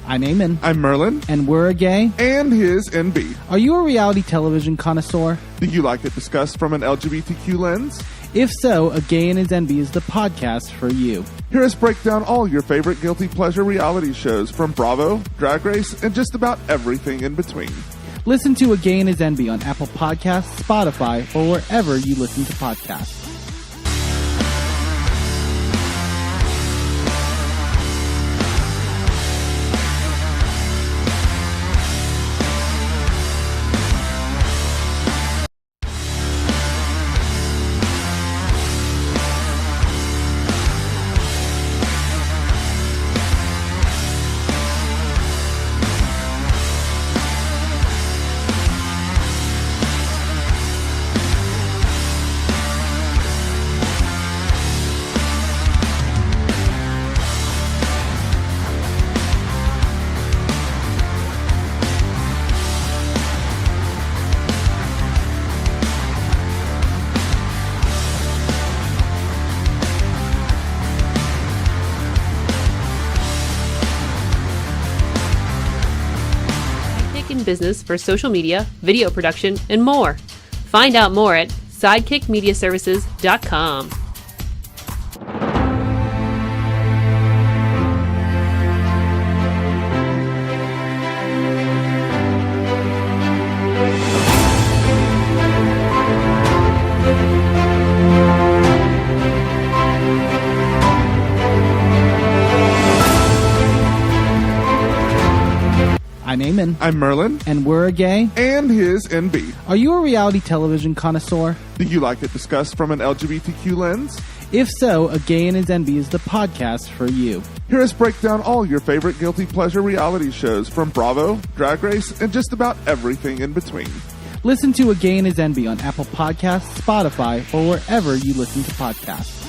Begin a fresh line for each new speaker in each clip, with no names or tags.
I'm Eamon.
I'm Merlin.
And we're a gay.
And his NB.
Are you a reality television connoisseur?
Do you like it discussed from an LGBTQ lens?
If so, A Gay and His NB is the podcast for you.
Hear us break down all your favorite guilty pleasure reality shows from Bravo, Drag Race, and just about everything in between.
Listen to A Gay and His NB on Apple Podcasts, Spotify, or wherever you listen to podcasts.
Business for social media, video production, and more. Find out more at sidekickmediaservices.com.
I'm Eamon.
I'm Merlin.
And we're a gay.
And his NB.
Are you a reality television connoisseur?
Do you like it discussed from an LGBTQ lens?
If so, A Gay and His NB is the podcast for you.
Hear us break down all your favorite guilty pleasure reality shows from Bravo, Drag Race, and just about everything in between.
Listen to A Gay and His NB on Apple Podcasts, Spotify, or wherever you listen to podcasts.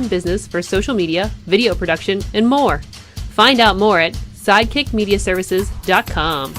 Business for social media, video production, and more. Find out more at sidekickmediaservices.com.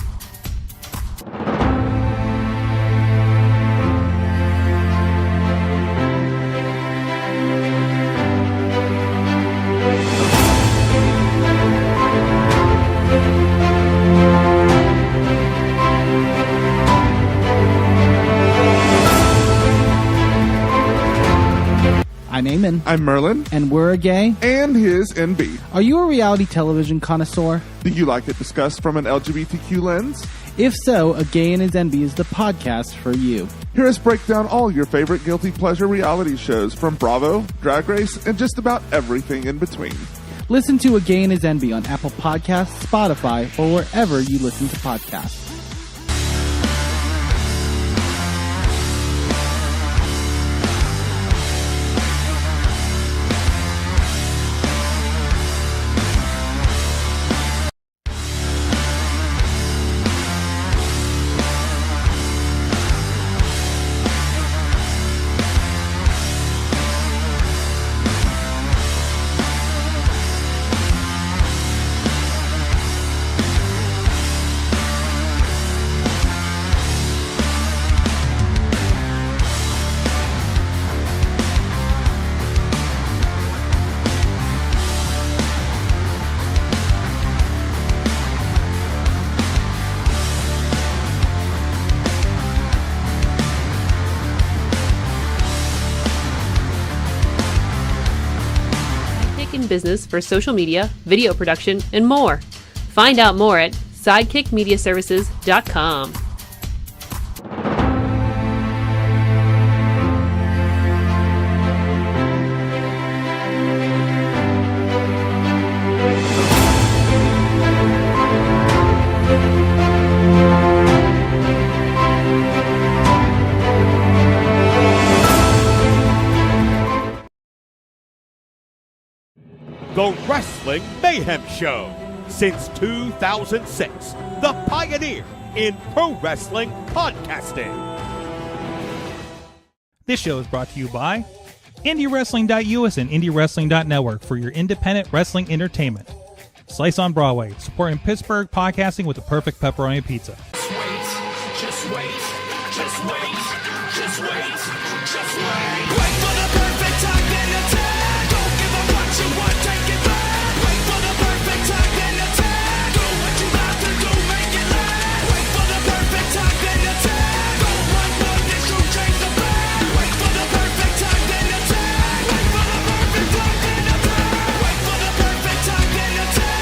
I'm Eamon.
I'm Merlin.
And we're a gay.
And his NB.
Are you a reality television connoisseur?
Do you like it discussed from an LGBTQ lens?
If so, A Gay and His NB is the podcast for you.
Hear us break down all your favorite guilty pleasure reality shows from Bravo, Drag Race, and just about everything in between.
Listen to A Gay and His NB on Apple Podcasts, Spotify, or wherever you listen to podcasts.
Business for social media, video production, and more. Find out more at sidekickmediaservices.com.
The Wrestling Mayhem Show. Since 2006, the pioneer in pro wrestling podcasting.
This show is brought to you by IndieWrestling.us and IndieWrestling.network for your independent wrestling entertainment. Slice on Broadway, supporting Pittsburgh podcasting with the perfect pepperoni pizza.
Just wait, just wait, just wait, just wait. Wait for the perfect time, then attack. Don't give up what you want, take it back. Wait for the perfect time, then attack. Do what you got to do, make it last. Wait for the perfect time, then attack. Don't want more than you change the back. Wait for the perfect time, then attack. Wait for the perfect time, then attack. Wait for the perfect time, then attack.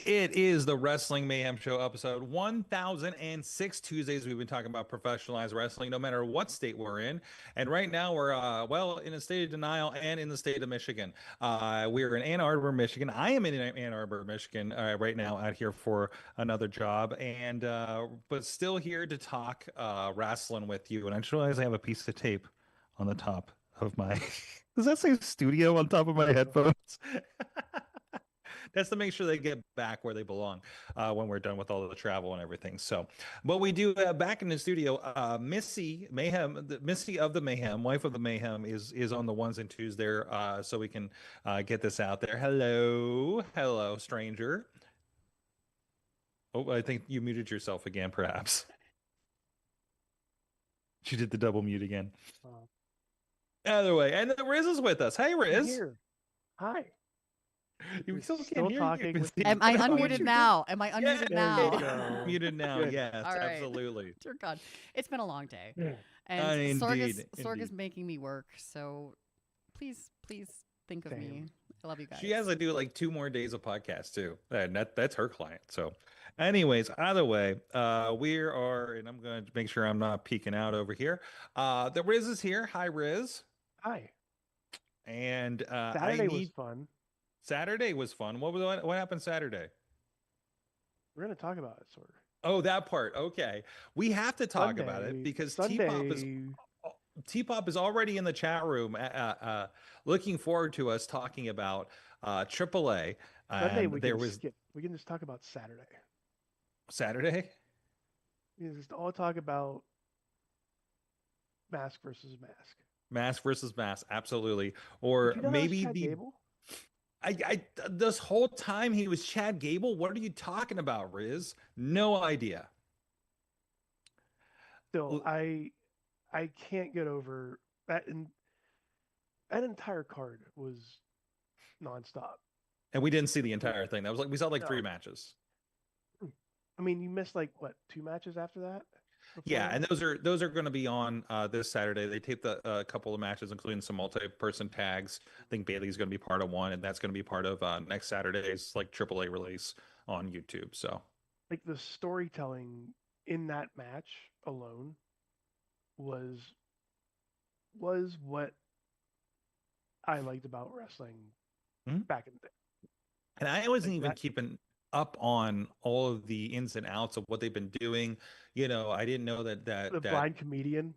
It is the Wrestling Mayhem Show, episode 1006. Tuesdays, we've been talking about professionalized wrestling, no matter what state we're in. And right now, we're, in a state of denial and in the state of Michigan. We're in Ann Arbor, Michigan. I am in Ann Arbor, Michigan right now, out here for another job. And but still here to talk wrestling with you. And I just realized I have a piece of tape on the top of my... Does that say studio on top of my headphones? That's to make sure they get back where they belong when we're done with all of the travel and everything. So, but we do back in the studio, Missy Mayhem, Missy of the Mayhem, wife of the Mayhem, is on the ones and twos there, so we can get this out there. Hello, stranger. Oh, I think you muted yourself again, perhaps. She did the double mute again. Either way, and Riz is with us. Hey, Riz.
I'm here. Hi.
You still can't
Still
hear
talking
you.
with
Am I unmuted now? Am I unmuted now?
Muted now,
Good.
yes,
All right.
absolutely.
Dear God, it's been a long day,
Yeah.
and Sorg
Indeed.
is making me work. So please think of me.
Same.
I love you guys.
She has to do like 2 more days of podcast too, and that's her client. So, anyways, either way, we are, and I'm going to make sure I'm not peeking out over here. The Riz is here. Hi, Riz.
Hi.
And
Saturday was fun.
Saturday was fun. What happened Saturday?
We're going to talk about it, sort of.
Oh, that part. Okay, we have to talk about it because T-Pop is already in the chat room, looking forward to us talking about AAA.
Sunday
And
we can just talk about Saturday.
Saturday.
We can just all talk about mask versus mask.
Mask versus mask, absolutely. Or
Did you know that was
maybe
Chad
the
Gable?
I this whole time he was Chad Gable. What are you talking about, Riz? No idea.
Still, I can't get over that. That entire card was nonstop.
And we didn't see the entire thing. That was like we saw like
No.
3 matches.
I mean, you missed like what, 2 matches after that?
Yeah,
before?
and those are going to be on this Saturday. They taped a couple of matches, including some multi-person tags. I think Bailey's going to be part of one, and that's going to be part of next Saturday's like AAA release on YouTube. So
like the storytelling in that match alone was what I liked about wrestling
Mhm.
back in the day.
And I wasn't
Like
even
that-
keeping up on all of the ins and outs of what they've been doing. You know, I didn't know that
The blind comedian.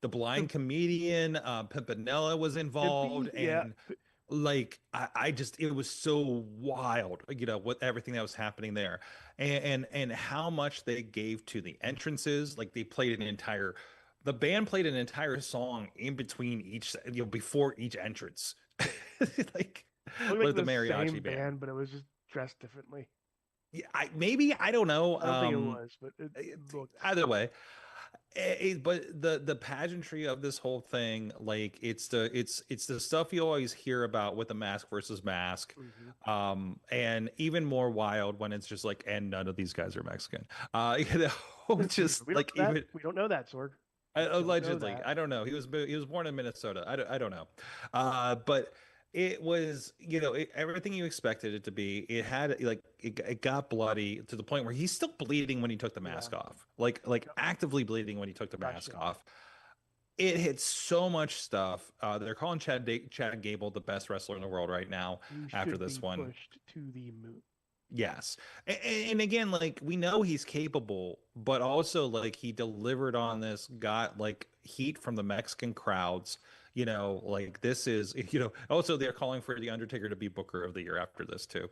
the blind comedian, Pimpinella was involved,
yeah.
and like I just it was so wild, you know, what everything that was happening there, and how much they gave to the entrances. Like the band played an entire song in between each, you know, before each entrance, like
Looked like
the
the
mariachi
same
band.
but it was just dressed differently.
Yeah, I don't know.
I don't think it was, but it looked.
Either way, but the pageantry of this whole thing, like it's the stuff you always hear about with the mask versus mask, and even more wild when it's just like, and none of these guys are Mexican. You know, just
we
like
don't know
even
that. We don't know that, Sorg. don't know
allegedly,
that.
I don't know. He was born in Minnesota. I don't know, but it was, you know, everything you expected it to be. It had like it got bloody to the point where he's still bleeding when he took the mask off, like actively bleeding when he took the mask off. It hit so much stuff. They're calling Chad Gable the best wrestler in the world right now
He
after
should
this
be
one.
pushed to the moon.
Yes. And again, like we know he's capable, but also like he delivered on this, got like heat from the Mexican crowds, like this is, also they're calling for the Undertaker to be Booker of the Year after this too.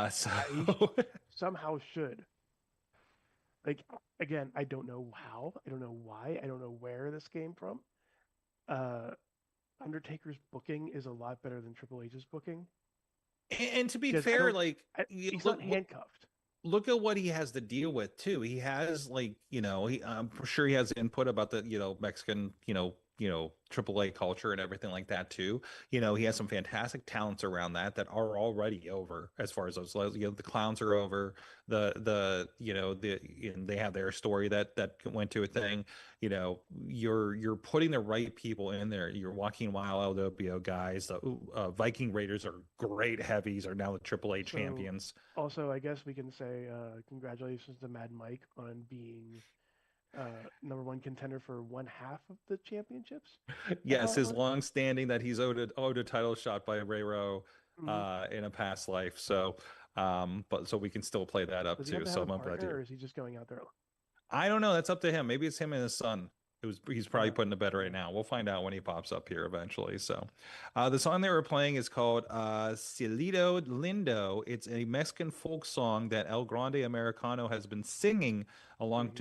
So
He somehow should. Like, again, I don't know how, I don't know why, I don't know where this came from. Uh, Undertaker's booking is a lot better than Triple H's booking.
and to be
Because
fair, like
he's not handcuffed.
look at what he has to deal with too. He has like, I'm sure he has input about the, Mexican, AAA culture and everything like that too. He has some fantastic talents around that are already over as far as those, the clowns are over. And they have their story that went to a thing. You're putting the right people in there. You're Joaquin Wild LWO guys. The Viking Raiders are great heavies, are now the AAA champions.
Also, I guess we can say congratulations to Mad Mike on being #1 contender for one half of the championships.
Yes, his long standing that he's owed a title shot by Ray Rowe in a past life. So, but so we can still play that up
Does he
too.
have to
So
have a
I'm glad
partner,
to.
or is he just going out there?
I don't know. That's up to him. Maybe it's him and his son. He's probably putting to bed right now. We'll find out when he pops up here eventually. So, the song they were playing is called Cielito Lindo. It's a Mexican folk song that El Grande Americano has been singing along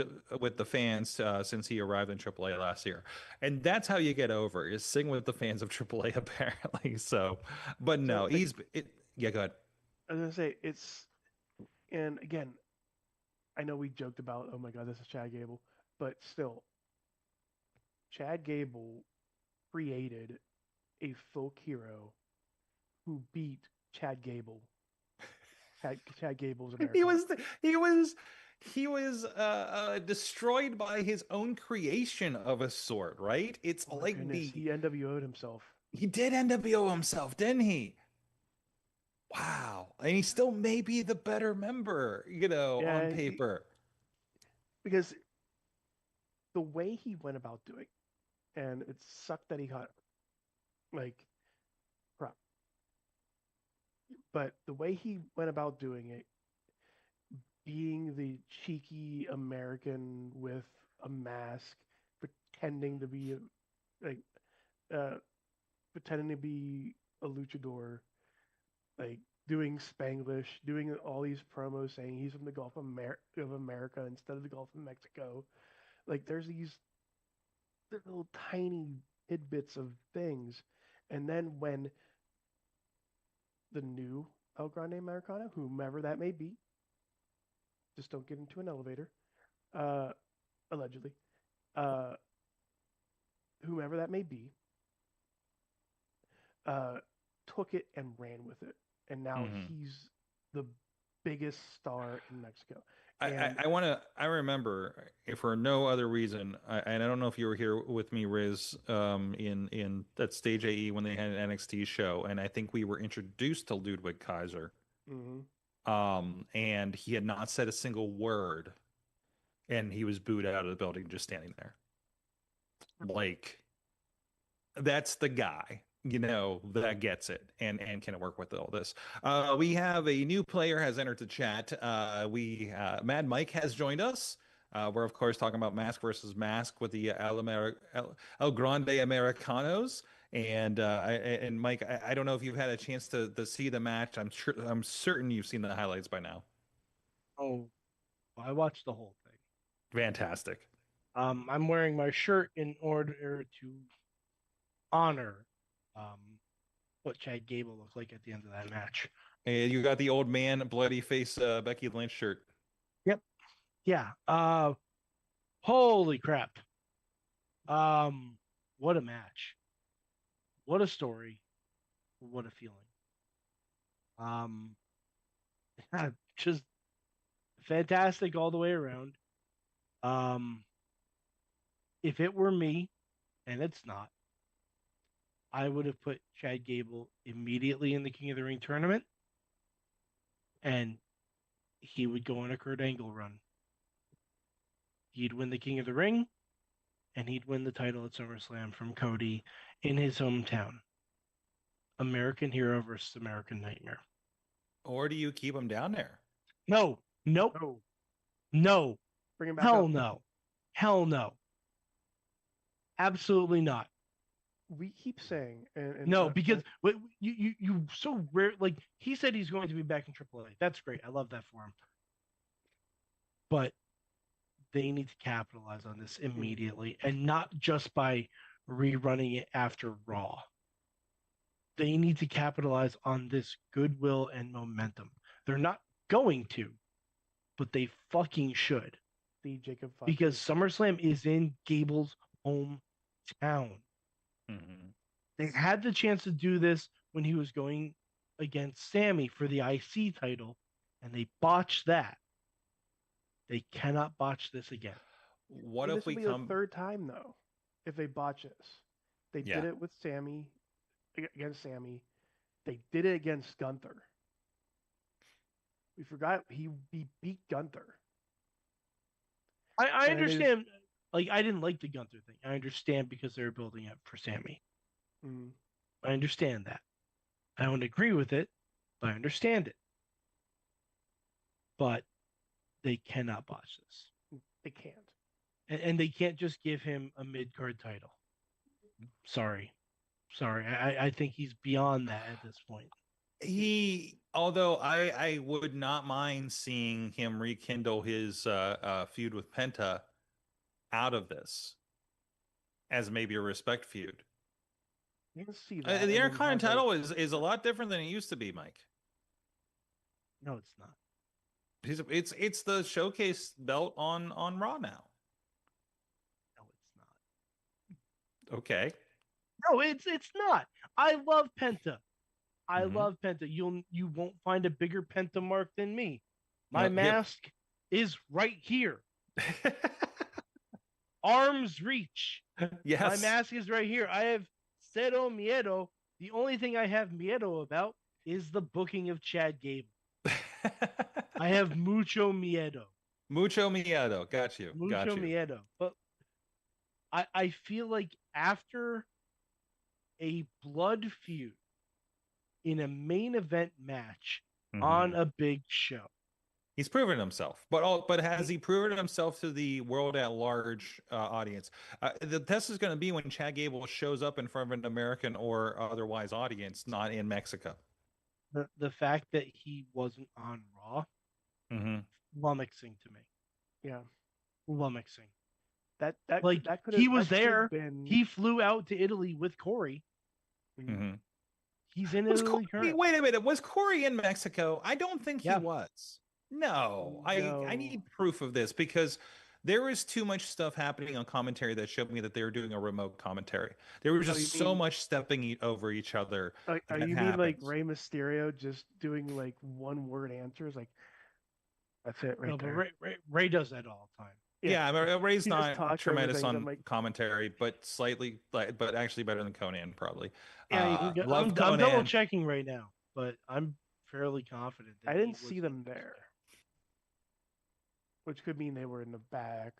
with the fans since he arrived in AAA last year. And that's how you get over, is sing with the fans of AAA apparently. So, but no, yeah, go ahead.
I was gonna say and again, I know we joked about, oh my God, this is Chad Gable, but still, Chad Gable created a folk hero who beat Chad Gable. Chad Gable's America.
He was destroyed by his own creation of a sort, right? It's like
goodness, he NWO'd himself.
He did NWO himself, didn't he? Wow. And he still may be the better member, on paper.
Because the way he went about doing, and it sucked that he got crap. But the way he went about doing it, being the cheeky American with a mask, pretending to be pretending to be a luchador, doing Spanglish, doing all these promos saying he's from the Gulf of America instead of the Gulf of Mexico. There's these little tiny tidbits of things. And then when the new El Grande Americano, whomever that may be, just don't get into an elevator, allegedly, whomever that may be, took it and ran with it. And now he's the biggest star in Mexico.
I remember, if for no other reason, and I don't know if you were here with me, Riz, in that Stage AE when they had an NXT show, and I think we were introduced to Ludwig Kaiser. And he had not said a single word, and he was booed out of the building just standing there. That's the guy, that gets it and can work with all this. We have a new player has entered the chat. Mad Mike has joined us. We're of course talking about mask versus mask with the El Grande Americanos. And Mike, I don't know if you've had a chance to see the match. I'm certain you've seen the highlights by now.
Oh, I watched the whole thing.
Fantastic.
I'm wearing my shirt in order to honor what Chad Gable looked like at the end of that match.
And you got the old man bloody face Becky Lynch shirt.
Yep. Yeah. Holy crap. What a match. What a story. What a feeling. Just fantastic all the way around. If it were me, and it's not, I would have put Chad Gable immediately in the King of the Ring tournament, and he would go on a Kurt Angle run. He'd win the King of the Ring, and he'd win the title at SummerSlam from Cody in his hometown. American Hero versus American Nightmare.
Or do you keep him down there?
No. Nope. No.
Bring him back
Hell
up.
no. Hell no. Absolutely not.
we keep saying, and
No, because you so rare. Like he said, he's going to be back in AAA. That's great. I love that for him. But they need to capitalize on this immediately, and not just by rerunning it after Raw. They need to capitalize on this goodwill and momentum. They're not going to, but they fucking should.
the Jacob Fox
Because SummerSlam is in Gable's hometown.
Mm-hmm.
They had the chance to do this when he was going against Sammy for the IC title, and they botched that. They cannot botch this again.
What
And
if
this will
we
be
come?
the third time though, if they botch this. They
Yeah.
did it with Sammy against Sammy. They did it against Gunther. We forgot he beat Gunther.
I
And it is-
understand. Like I didn't like the Gunther thing. I understand because they were building up for Sammy.
Mm,
I understand that. I don't agree with it, but I understand it. But they cannot botch this.
they can't.
And they can't just give him a mid-card title. Sorry. I think he's beyond that at this point.
Although I would not mind seeing him rekindle his feud with Penta out of this as maybe a respect feud.
You can see that.
The
and then
Intercontinental
have,
title
like-
is a lot different than it used to be, Mike.
No, it's not.
It's the showcase belt on Raw now.
No, it's not.
Okay.
No, it's not. I love Penta. I
Mhm.
love Penta. You won't find a bigger Penta mark than me. My
Yep.
mask is right here. Arm's reach.
Yes.
My mask is right here. I have cero miedo. The only thing I have miedo about is the booking of Chad Gable. I have mucho miedo.
Mucho miedo. Got you.
Mucho
Got you.
miedo. But I feel like after a blood feud in a main event match
Mhm.
on a big show,
He's proven himself, but has he proven himself to the world at large audience? The test is going to be when Chad Gable shows up in front of an American or otherwise audience, not in Mexico.
the fact that he wasn't on Raw,
Mm-hmm.
flummoxing to me.
Yeah.
Flummoxing.
That
Like
that could
he was there.
Been,
He flew out to Italy with Corey.
Mm-hmm.
He's in
Was
Italy.
Corey, wait a minute. Was Corey in Mexico? I don't think
Yeah.
he was. No, I
No.
need proof of this because there is too much stuff happening on commentary that showed me that they were doing a remote commentary. There was
Oh,
just
you
so
mean-
much stepping over each other.
Like,
that
you mean like
happens.
Rey Mysterio just doing like one word answers? Like that's it right
No,
there.
but Ray does that all the time.
Yeah, I mean, Ray's
He just
not
talks over
tremendous
things,
on
I'm like-
commentary, but slightly, but actually better than Conan probably.
Yeah, you can go,
love
I'm
Conan.
double checking right now, but I'm fairly confident. That
I
he
didn't
was
see
in
them
Mexico.
there, which could mean they were in the back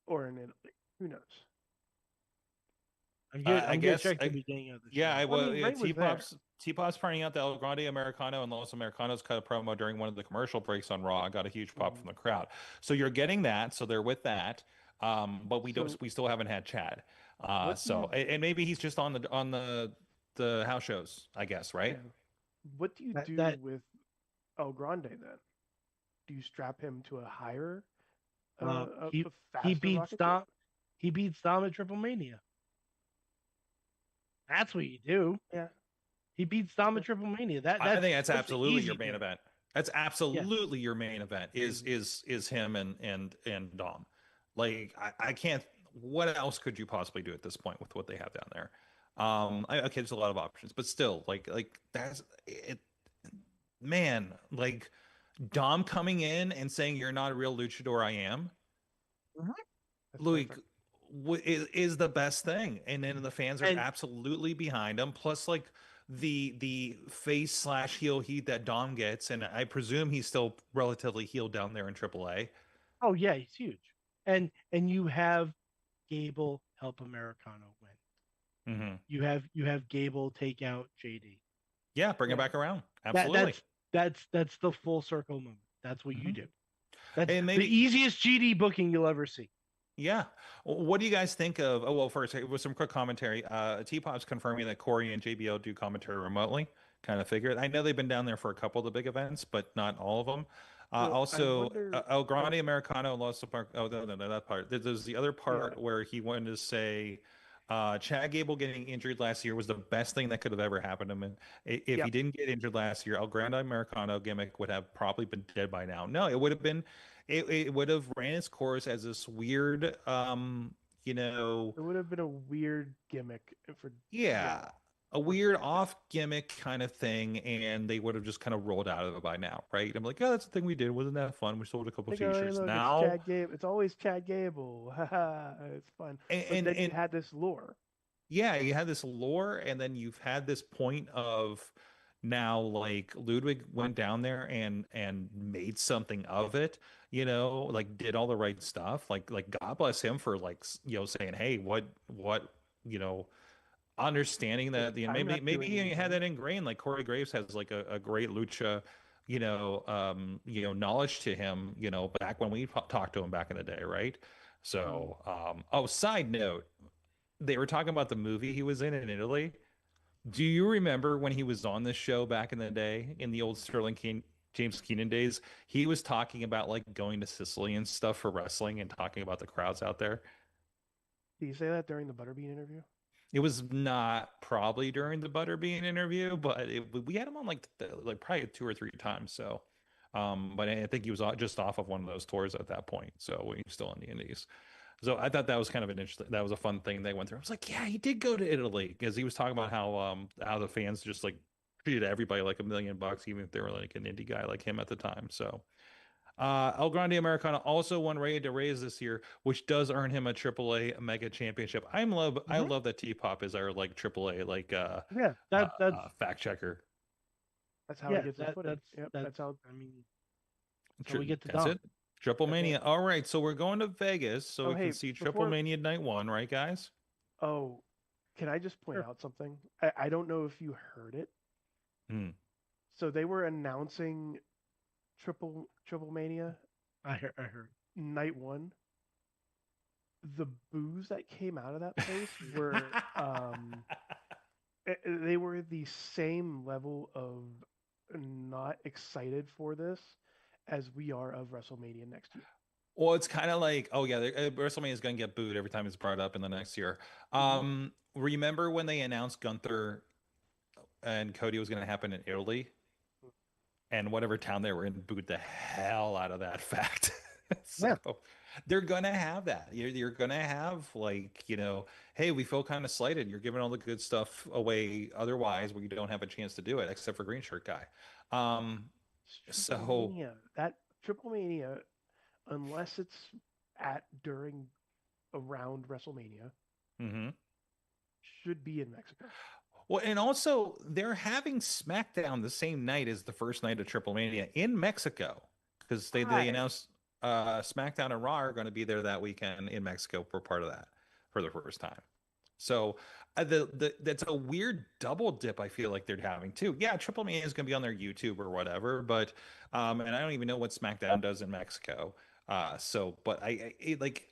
or in Italy. Who knows?
I'm good.
I
I'm
guess
gonna check
I-
the beginning of the show.
Yeah, I
Well, I
was.
mean, Ray was
T-Pop's pointing out that El Grande Americano and Los Americanos cut a promo during one of the commercial breaks on Raw. I got a huge pop from the crowd. So you're getting that. So they're with that. But we
So-
we still haven't had Chad.
What do you-
And maybe he's just on the house shows, I guess, right?
Yeah. What do you do
That-
with El Grande then? Do you strap him to a higher?
He
a faster
he beats
rocket
Dom.
ship?
He beats Dom at Triple Mania. That's what you do.
Yeah.
He beats Dom at Triple Mania.
I think that's
the
absolutely
easy
your main
thing.
event. That's absolutely your main event is him and Dom. Like I can't. What else could you possibly do at this point with what they have down there? Okay, there's a lot of options, but still, like that's it. Man, like Dom coming in and saying you're not a real luchador, I am.
That's
Louis
perfect.
is the best thing, and then the fans are
And-
absolutely behind him. Plus, like the face / heel heat that Dom gets, and I presume he's still relatively heel down there in AAA.
Oh yeah, he's huge. And you have Gable help Americano win.
Mm-hmm.
You have Gable take out JD.
Yeah, bring it
Yeah.
back around.
That-
Absolutely.
that's the full circle moment. That's what you
Mhm.
do. That's
And maybe-
the easiest GD booking you'll ever see.
Yeah. What do you guys think of? Oh, well, first, with some quick commentary, T-Pop's confirming that Corey and JBL do commentary remotely. Kind of figured. I know they've been down there for a couple of the big events, but not all of them.
So I
Also,
wonder.
El Grande Americano lost the part. Oh, no, that part. There's the other
Yeah,
part where he wanted to say Chad Gable getting injured last year was the best thing that could have ever happened to him. And if he
yep.
didn't get injured last year, El Grande Americano gimmick would have probably been dead by now. No, it would have been it would have ran its course as this weird you know
It would have been a weird gimmick for
yeah a weird off gimmick kind of thing, and they would have just kind of rolled out of it by now, right? I'm like, oh, that's the thing we did. Wasn't that fun? We sold a couple
They go, hey,
t-shirts.
look, it's
Now
Chad Gable. It's always Chad Gable. Haha, it's fun.
and,
But
and
then you
and
had this lore.
yeah, you had this lore, and then you've had this point of now like Ludwig went down there and made something of it, like did all the right stuff. Like God bless him for saying, hey, what, you know, understanding that
I'm
maybe
not
maybe
doing
he had
anything.
that ingrained. Like Corey Graves has like a great lucha, knowledge to him, back when we talked to him back in the day, right? So, oh, side note, they were talking about the movie he was in Italy. Do you remember when he was on this show back in the day, in the old James Keenan days? He was talking about like going to Sicily and stuff for wrestling and talking about the crowds out there.
Did you say that during the Butterbean interview?
It was not probably during the Butterbean interview, but we had him on like probably 2 or 3 times. So, but I think he was just off of one of those tours at that point. So when he was still in the Indies. So I thought that was kind of an interesting, that was a fun thing they went through. I was like, yeah, he did go to Italy, because he was talking about how the fans just like treated everybody like $1 million, even if they were like an indie guy like him at the time. So El Grande Americana also won Ray to Raise this year, which does earn him a AAA Mega Championship. I
Hmm.
love that T-Pop is our like AAA like
Yeah,
fact checker.
That's how he
yeah,
gets his footing. Yep, that's how.
I mean, that's how we get to
That's
Dom.
it. Triple
That's
Mania.
it.
All right, so we're going to Vegas so
Oh,
we can
hey,
see Triple
before.
Mania Night 1, right, guys?
Oh, can I just point
Sure.
out something? I don't know if you heard it.
Hmm.
So they were announcing Triple Mania
I heard.
Night One. The boos that came out of that place were they were the same level of not excited for this as we are of WrestleMania next year.
Well, it's kind of like, oh yeah, WrestleMania is going to get booed every time it's brought up in the next year.
Mhm.
Remember when they announced Gunther and Cody was going to happen in Italy, and whatever town they were in booed the hell out of that fact. So
Yeah.
they're going to have that. You're going to have like, hey, we feel kind of slighted. You're giving all the good stuff away otherwise, where you don't have a chance to do it, except for Green Shirt Guy.
It's Triple
So
Mania. That Triple Mania, unless it's at during around WrestleMania,
mhm.
should be in Mexico.
Well, and also they're having SmackDown the same night as the first night of Triple Mania in Mexico, because they
I
announced SmackDown and Raw are going to be there that weekend in Mexico for part of that for the first time. So that's a weird double dip. I feel like they're having too. Yeah, Triple Mania is going to be on their YouTube or whatever, but and I don't even know what SmackDown does in Mexico. But like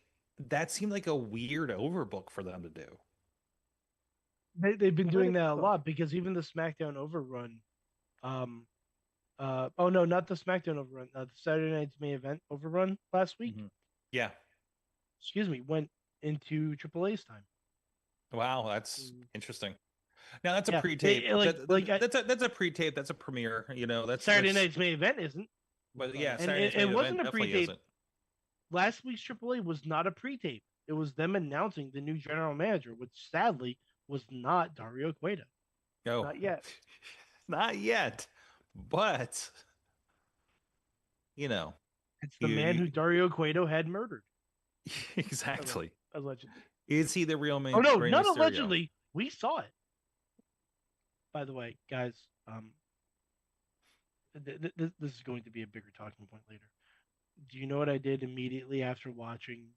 that seemed like a weird overbook for them to do.
They've been
let
doing
it
that a
go.
lot because even the SmackDown Overrun, um, oh no, not the SmackDown Overrun, the Saturday Night's Main Event Overrun last week.
Mhm. Yeah.
Excuse me, went into AAA's time.
Wow, that's interesting. Now that's a
Yeah,
pre-tape. That's a pre-tape. That's a premiere.
Saturday
That's.
Night's Main Event isn't,
But yeah,
and
Saturday's
it
main event
wasn't a
definitely
pre-tape.
isn't.
Last week's AAA was not a pre-tape. It was them announcing the new general manager, which sadly was not Dario Cueto.
No,
Not yet.
not yet. But you know,
It's the man
you
who Dario Cueto had murdered.
exactly.
Allegedly.
Is he the real
Oh no,
Rey
not
Mysterio?
allegedly. We saw it. By the way, guys, this is going to be a bigger talking point later. Do you know what I did immediately after watching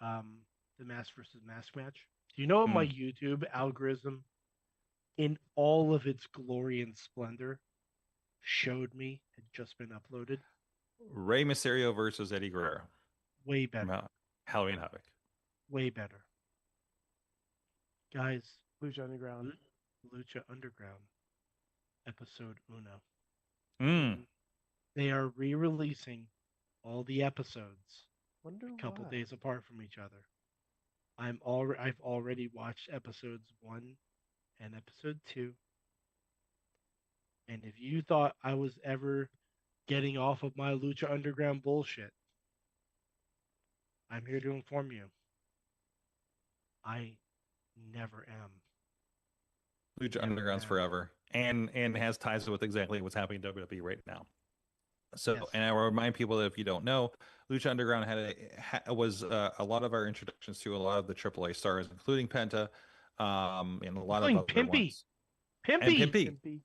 the Mask versus Mask match? Do you know what my
Hmm.
YouTube algorithm, in all of its glory and splendor, showed me had just been uploaded?
Rey Mysterio versus Eddie Guerrero
Way
from
better.
Halloween Havoc.
way better. Guys,
Lucha Underground.
Lucha Underground, episode uno.
Mm.
They are re-releasing all the episodes
Wonder
a couple
why.
days apart from each other. I've already watched episodes 1 and episode 2. And if you thought I was ever getting off of my Lucha Underground bullshit, I'm here to inform you. I never am.
Lucha
Never
Underground's
have.
forever, and has ties with exactly what's happening in WWE right now. So,
Yes.
and I will remind people that if you don't know, Lucha Underground was a lot of our introductions to a lot of the AAA stars, including Penta, and a lot of
Including
other
Pimpy.
ones.
Pimpy.
And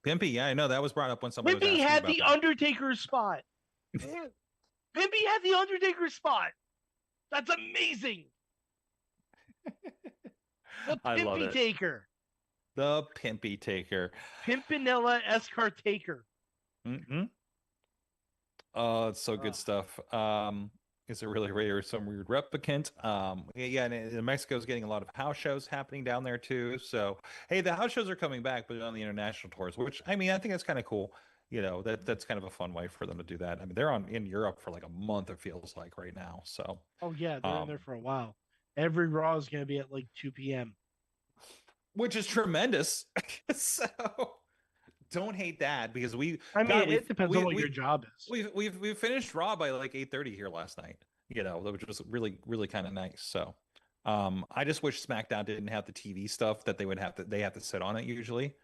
Pimpy. Yeah, I know that was brought up when somebody was
Pimpy
asking
had
about
the
that.
Undertaker spot. Pimpy had the Undertaker spot. That's amazing. The
I love
Pimpy
it.
Taker.
The Pimpy Taker.
Pimpinella Escar Taker.
Mm-hmm. Oh, it's so good stuff. Is it really rare or some weird replicant? Yeah, and Mexico's getting a lot of house shows happening down there too. So, hey, the house shows are coming back, but on the international tours, which I mean, I think that's kind of cool. You know, that's kind of a fun way for them to do that. I mean, they're in Europe for like a month, it feels like right now. So,
Oh yeah, they're in there for a while. Every Raw is going to be at like 2 p.m.
which is tremendous. So don't hate that because
it depends on what your job is.
We've finished Raw by like 8:30 here last night. You know, which was really kind of nice. So, I just wish SmackDown didn't have the TV stuff that they have to sit on it usually.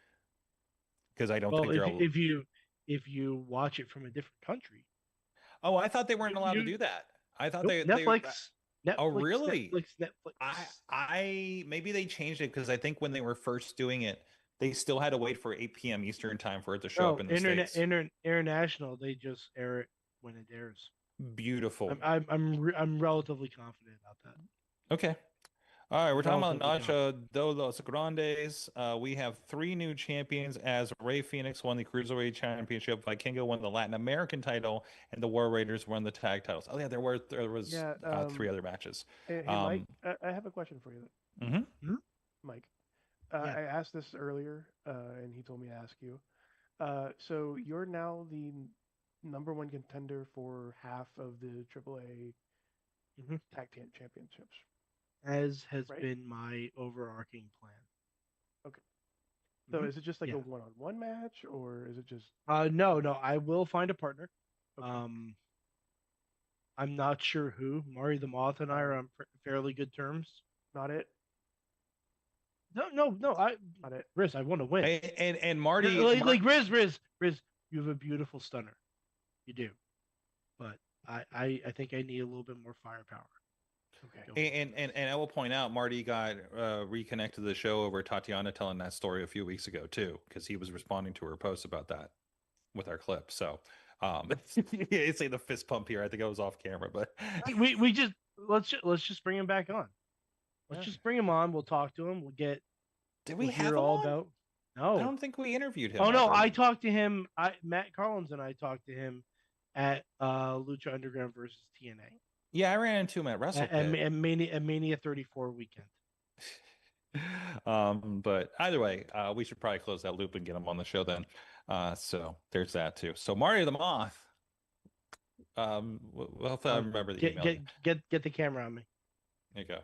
Because I don't think they're able...
if you watch it from a different country.
Oh, I thought they weren't allowed to do that. I thought
Netflix.
Oh, really?
Netflix.
I maybe they changed it because I think when they were first doing it, they still had to wait for 8 p.m. Eastern time for it to show up in the States.
International, they just air it when it airs.
Beautiful.
I'm relatively confident about that.
Okay. All right, we're talking about Nacho de los Grandes. We have 3 new champions as Rey Fenix won the Cruiserweight Championship, Vikingo won the Latin American title, and the War Raiders won the tag titles. Oh yeah, there was 3 other matches.
Hey, Mike, I have a question for you.
Mm-hmm.
Mike, I asked this earlier, and he told me to ask you. So you're now the #1 contender for half of the AAA Tag Team Championships.
As has been my overarching plan.
Okay. So is it just like a one-on-one match, or is it just?
No. I will find a partner.
Okay.
I'm not sure who. Mari the Moth and I are on fairly good terms.
Not it.
No.
Not it.
Riz, I want to win.
And Marty,
like Riz, you have a beautiful stunner. You do, but I think I need a little bit more firepower.
Okay. And I will point out, Marty got reconnected to the show over Tatiana telling that story a few weeks ago too, because he was responding to her post about that with our clip. So, it's like the fist pump here. I think I was off camera, but
we just let's just bring him back on. Let's just bring him on. We'll talk to him. We'll get.
Did we
hear
have
all
him on?
about? No,
I don't think we interviewed him.
Oh no, I talked to him. Matt Collins and I talked to him at Lucha Underground versus TNA.
Yeah, I ran into him at Wrestle
and Mania 34 weekend.
But either way, we should probably close that loop and get him on the show then. So there's that too. So Mario the Moth. Well, I remember the email.
Get the camera on me.
There you go.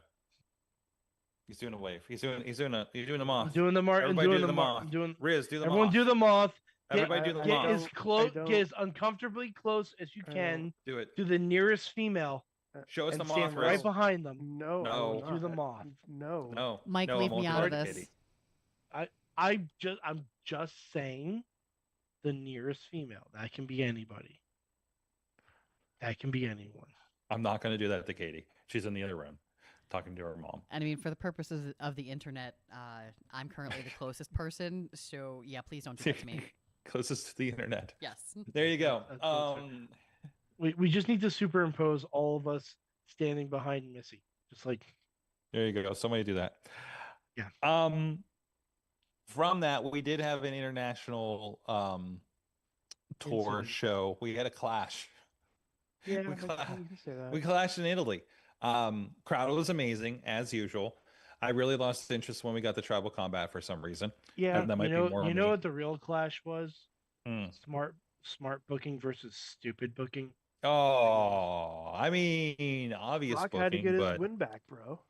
He's doing a wave. He's doing the moth.
I'm doing the Martin.
Everybody
doing
the moth.
Riz,
do the
everyone
moth.
do the moth.
Everybody do the moth.
Get as close, get as uncomfortably close as you can.
Do it
to the nearest female.
Show us
and
the moth.
stand right behind them.
No.
Do the moth.
No.
Mike,
no,
leave me out of this.
I'm just saying the nearest female. That can be anybody. That can be anyone.
I'm not going to do that to Katie. She's in the other room talking to her mom.
And I mean, for the purposes of the internet, I'm currently the closest person. So yeah, please don't do that to me.
Closest to the internet.
Yes.
There you go.
We just need to superimpose all of us standing behind Missy. Just like
there you go. Somebody do that.
Yeah.
From that, we did have an international tour show. We had a clash.
Yeah,
we clashed in Italy. Crowd was amazing as usual. I really lost interest when we got the tribal combat for some reason.
Yeah,
That might be more
you
on
know
me.
what the real clash was?
Hmm.
Smart booking versus stupid booking.
Oh, I mean, obvious
Brock had to
booking,
get his
but
win back, bro.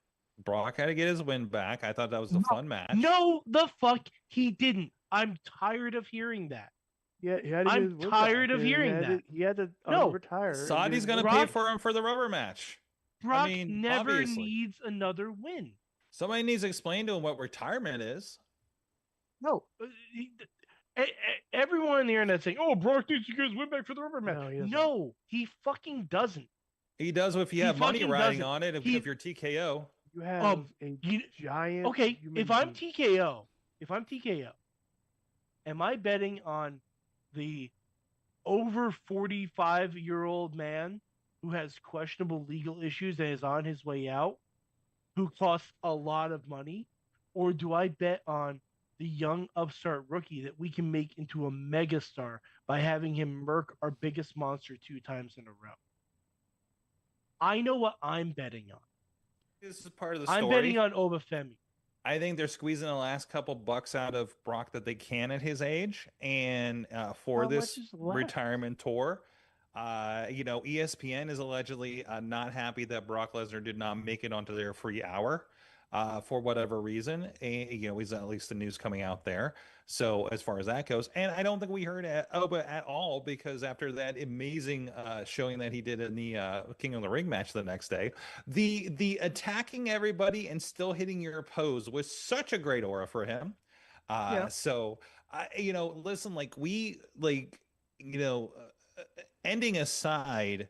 Brock had to get his win back. I thought that was a fun match.
No, the fuck he didn't. I'm tired of hearing that.
Yeah, he had to get
I'm
his win
tired
back,
of
and
hearing
he had
that.
To, he had to
No,
retire.
Saudi's going to pay for him for the rubber match.
Brock
I mean,
never
obviously.
needs another win.
Somebody needs to explain to him what retirement is.
No, everyone on the internet saying, "Oh, Brock needs to get his win back for the rubber match." No, he fucking doesn't.
He does if you have money riding on it. If you're TKO,
you have a giant.
Okay, if I'm TKO, am I betting on the over 45-year-old man who has questionable legal issues and is on his way out, who costs a lot of money, or do I bet on the young upstart rookie that we can make into a megastar by having him murk our biggest monster 2 times in a row? I know what I'm betting on.
This is part of the story.
I'm betting on Obafemi.
I think they're squeezing the last couple bucks out of Brock that they can at his age, and for this retirement tour. ESPN is allegedly not happy that Brock Lesnar did not make it onto their free hour for whatever reason. He's at least the news coming out there. So as far as that goes, and I don't think we heard Oba at all, because after that amazing showing that he did in the King of the Ring match the next day, the attacking everybody and still hitting your pose was such a great aura for him. So listen, ending aside,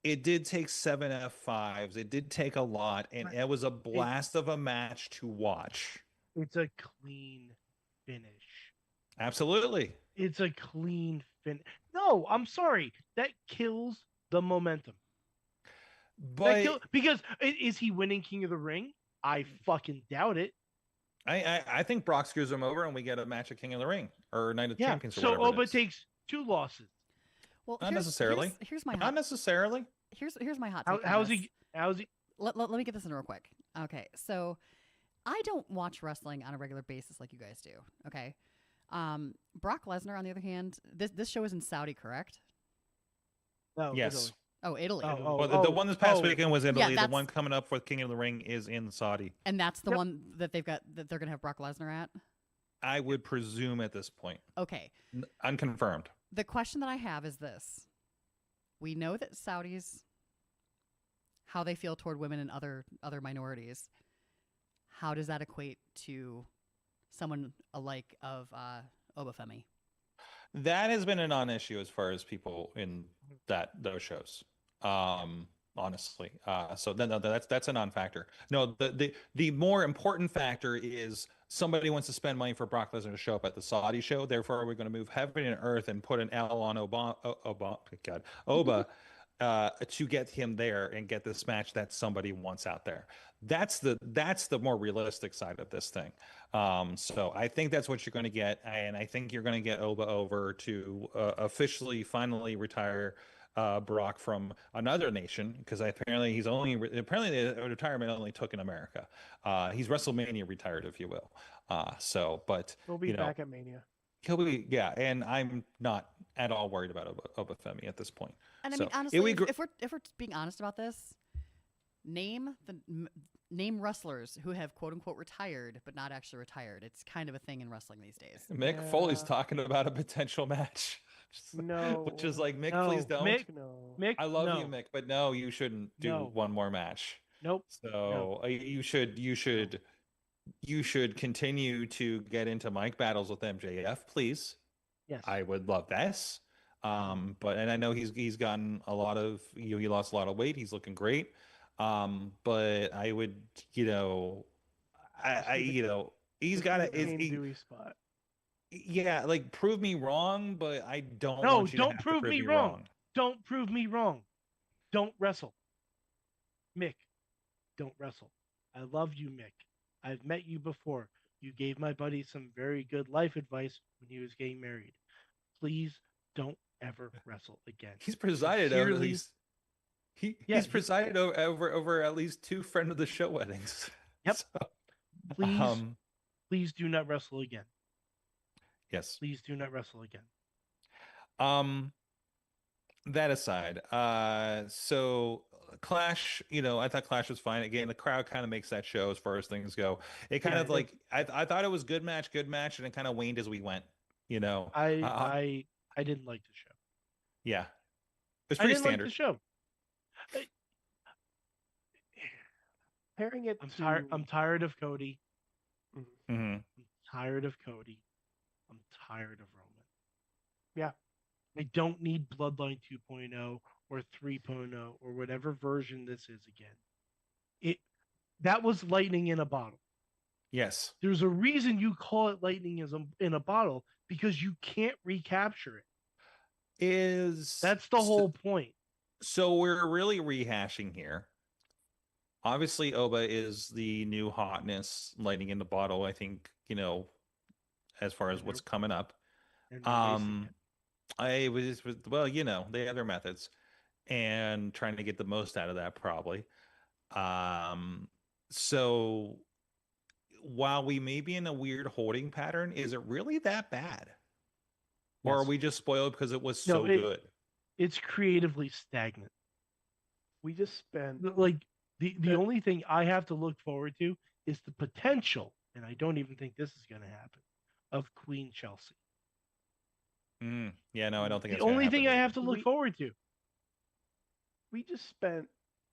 it did take 7 F5s. It did take a lot, and it was a blast of a match to watch.
It's a clean finish.
Absolutely.
It's a clean finish. No, I'm sorry. That kills the momentum.
But
because is he winning King of the Ring? I fucking doubt it.
I think Brock screws him over, and we get a match at King of the Ring or Night of Champions. Or
so Oba takes 2 losses.
Well,
not necessarily.
Here's my
not necessarily.
Here's my hot take.
How's he?
Let me get this in real quick. Okay, so I don't watch wrestling on a regular basis like you guys do. Okay, Brock Lesnar, on the other hand, this show is in Saudi, correct?
No.
Yes.
Italy.
Oh, Italy.
The one this past weekend was Italy.
Yeah,
the one coming up for King of the Ring is in Saudi.
And that's the one that they're gonna have Brock Lesnar at.
I would presume at this point.
Okay.
Unconfirmed.
The question that I have is this. We know that Saudis, how they feel toward women and other minorities, how does that equate to someone alike of Obafemi?
That has been a non-issue as far as people in those shows. Honestly, so no, that's a non-factor. No, the more important factor is somebody wants to spend money for Brock Lesnar to show up at the Saudi show. Therefore, we're going to move heaven and earth and put an L on Oba to get him there and get this match that somebody wants out there. That's the more realistic side of this thing. So I think that's what you're going to get, and I think you're going to get Oba over to officially finally retire Brock from another nation, because apparently the retirement only took in America. He's WrestleMania retired, if you will. But
he'll be back at Mania.
He'll be, yeah, and I'm not at all worried about Obafemi at this point.
And I mean, honestly, if we're being honest about this, name wrestlers who have quote unquote retired but not actually retired. It's kind of a thing in wrestling these days.
Mick Foley's talking about a potential match. Which is like, Mick, please don't.
Mick,
I love you, Mick, but no, you shouldn't do one more match.
Nope.
So you should continue to get into mic battles with MJF, please.
Yes,
I would love this. And I know he's gotten a lot of he lost a lot of weight. He's looking great. But I would he's got a
Dewey spot.
Yeah, like, prove me wrong, but I don't.
No,
want you
don't
to have
prove
to
me wrong. Don't prove me wrong. Don't wrestle, Mick. Don't wrestle. I love you, Mick. I've met you before. You gave my buddy some very good life advice when he was getting married. Please don't ever wrestle again.
He's presided over these. He's presided over at least 2 friend of the show weddings.
Yep.
So,
Please, please do not wrestle again.
yes.
Please do not wrestle again.
That aside, so Clash, I thought Clash was fine. Again, the crowd kind of makes that show as far as things go. It kind of like I thought it was good match, and it kind of waned as we went.
I didn't like the show.
Yeah, it's
I
pretty
didn't
standard.
like the show.
Pairing it.
I'm tired of Cody.
Mm-hmm.
I'm tired of Cody. I'm tired of Roman.
Yeah.
I don't need Bloodline 2.0 or 3.0 or whatever version this is again. That was lightning in a bottle.
Yes.
There's a reason you call it lightning in a bottle, because you can't recapture it. That's the whole point.
So we're really rehashing here. Obviously, Oba is the new hotness, lightning in the bottle. I think, as far as what's coming up. I was well, they have their methods and trying to get the most out of that probably. So while we may be in a weird holding pattern, is it really that bad? Or are we just spoiled because it was so good?
It's creatively stagnant.
We just spent
the only thing I have to look forward to is the potential, and I don't even think this is going to happen, of Queen Chelsea.
Yeah, no, I don't think
the only thing I have to look forward to.
We just spent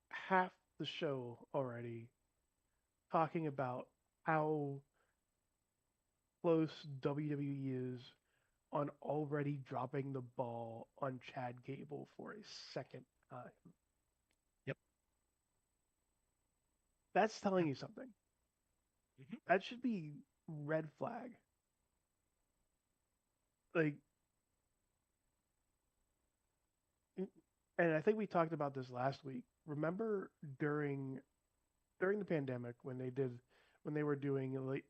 half the show already talking about how close WWE is on already dropping the ball on Chad Gable for a second time.
Yep.
That's telling you something.
Mm-hmm.
That should be red flag. And I think we talked about this last week. Remember during the pandemic when they were doing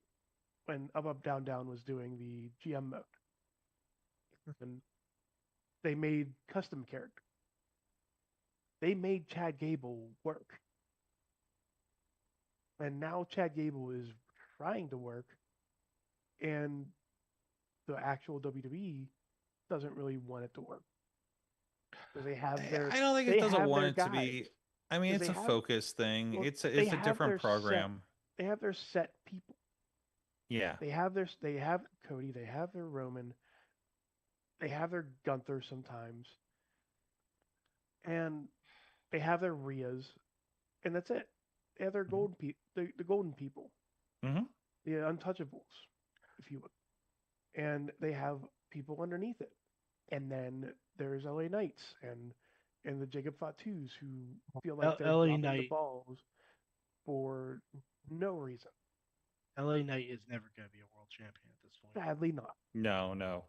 when Up Up Down Down was doing the GM mode, and they made custom character. They made Chad Gable work, and now Chad Gable is trying to work, and the actual WWE doesn't really want it to work. They have
I don't think it doesn't want it to be. I mean, it's a focus thing. It's a different program.
They have their set people.
Yeah.
They have Cody. They have their Roman. They have their Gunther sometimes, and they have their Rheas, and that's it. They have their golden the golden people, the untouchables, if you would, and they have people underneath it. And then there's LA Knights and the Jacob Fatus who feel like they're dropping the balls for no reason.
LA Knight is never going to be a world champion at this point.
Sadly not.
No.
No,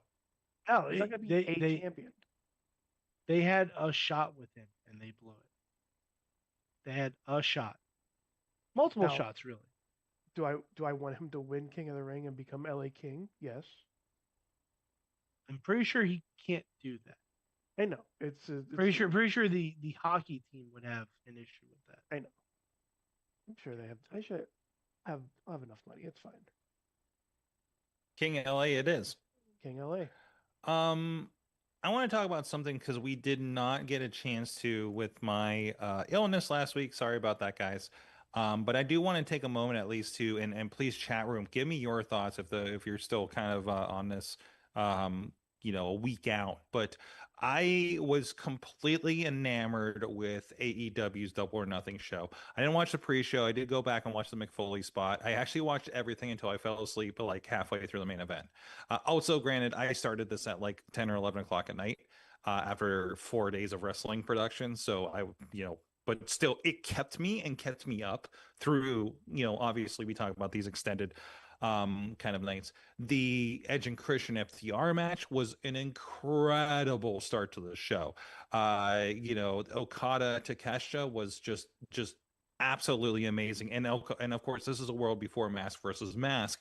he's not going to be a champion.
They had a shot with him and they blew it. They had a shot. Multiple shots, really.
Do I want him to win King of the Ring and become LA King? Yes.
I'm pretty sure he can't do that.
I know. It's
pretty sure the hockey team would have an issue with that.
I know. I'm sure they have. I should have enough money. It's fine.
King LA it is.
King LA.
I want to talk about something because we did not get a chance to with my illness last week. Sorry about that, guys. But I do want to take a moment at least to and please chat room, give me your thoughts if you're still kind of on this a week out. But I was completely enamored with AEW's Double or Nothing show. I didn't watch the pre-show. I did go back and watch the McFoley spot. I actually watched everything until I fell asleep like halfway through the main event. Also, granted, I started this at like 10 or 11 o'clock at night after 4 days of wrestling production. So but still it kept me up through, obviously we talk about these extended kind of nights. The Edge and Christian FTR match was an incredible start to the show. Okada Takeshita was just absolutely amazing. And of course, this is a world before mask versus mask.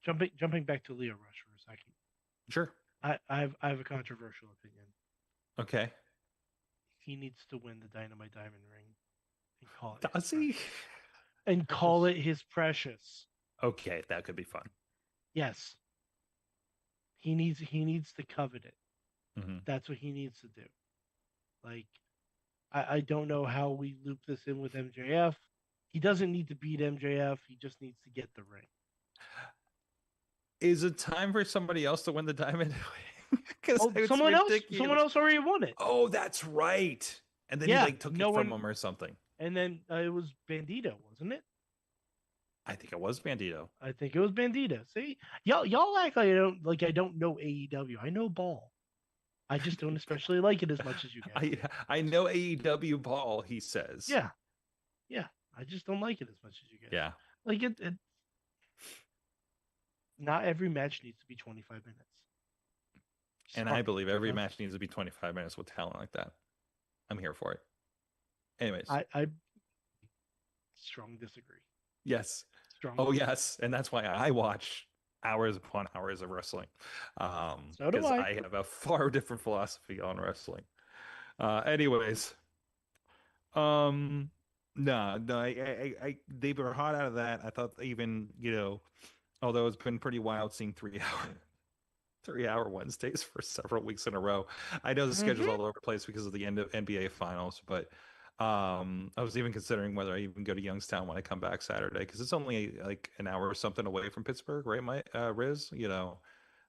jumping back to Leo Rush for a second.
Sure.
I have a controversial opinion.
Okay.
He needs to win the Dynamite Diamond ring and call it
Does
his
he?
precious. And call it his precious.
Okay, that could be fun.
Yes. He needs to covet it.
Hmm.
That's what he needs to do. Like, I don't know how we loop this in with MJF. He doesn't need to beat MJF. He just needs to get the ring.
Is it time for somebody else to win the diamond? Because
someone else already won it.
Oh, that's right. And then he like took it from him or something.
And then it was Bandito, wasn't it?
I think it was Bandito.
I think it was Bandito. See, y'all act like I don't know AEW. I know ball. I just don't especially like it as much as you guys.
I know AEW ball. He says.
Yeah. I just don't like it as much as you guys.
Yeah.
Like it. Not every match needs to be 25 minutes.
And I believe every match needs to be 25 minutes with talent like that. I'm here for it. Anyways.
I strong disagree.
Yes.
Strong.
Oh, yes. And that's why I watch hours upon hours of wrestling.
So do I.
I have a far different philosophy on wrestling. Anyways. No, I they were hot out of that. I thought even, although it's been pretty wild seeing 3-hour Wednesdays for several weeks in a row. I know the schedule's all over the place because of the end of NBA finals, but I was even considering whether I even go to Youngstown when I come back Saturday, because it's only like an hour or something away from Pittsburgh, right? Riz,